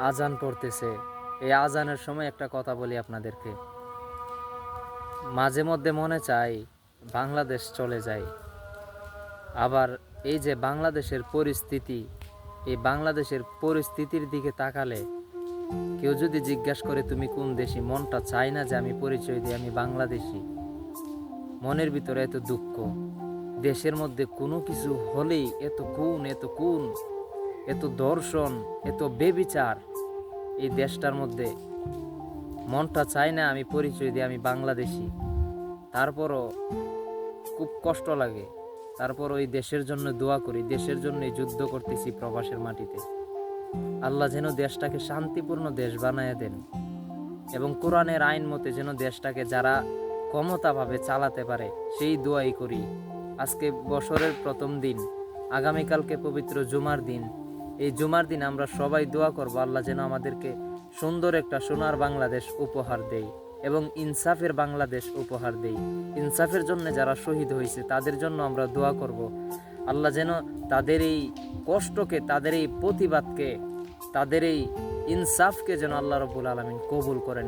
আজান পড়তেছে। এই আজানের সময় একটা কথা বলি আপনাদেরকে, মাঝে মধ্যে মনে চাই বাংলাদেশ চলে যায়। আবার এই যে বাংলাদেশের পরিস্থিতি, এই বাংলাদেশের পরিস্থিতির দিকে তাকালে কেউ যদি জিজ্ঞাসা করে তুমি কোন দেশি, মনটা চায় না যে আমি পরিচয় দিই আমি বাংলাদেশি। মনের ভিতরে এত দুঃখ, দেশের মধ্যে কোনো কিছু হলেই এত খুন, এত খুন, এত ধর্ষণ, এত বেবিচার এই দেশটার মধ্যে। মনটা চায় না আমি পরিচয় দিই আমি বাংলাদেশি। তারপরও খুব কষ্ট লাগে, তারপর ওই দেশের জন্য দোয়া করি, দেশের জন্যই যুদ্ধ করতেছি প্রবাসের মাটিতে। আল্লাহ যেন দেশটাকে শান্তিপূর্ণ দেশ বানায় দেন এবং কোরআনের আইন মতে যেন দেশটাকে যারা ক্ষমতাভাবে চালাতে পারে সেই দোয়াই করি। আজকে বছরের প্রথম দিন, আগামীকালকে পবিত্র জুমার দিন। এই জুমার দিন আমরা সবাই দোয়া করব আল্লাহ যেন আমাদেরকে সুন্দর একটা সোনার বাংলাদেশ উপহার দেয় এবং ইনসাফের বাংলাদেশ উপহার দেয়। ইনসাফের জন্য যারা শহীদ হয়েছে তাদের জন্য আমরা দোয়া করব আল্লাহ যেন তাদের এই কষ্টকে, তাদের এই প্রতিবাদকে, তাদের এই ইনসাফকে যেন আল্লাহ রাব্বুল আলামিন কবুল করেন।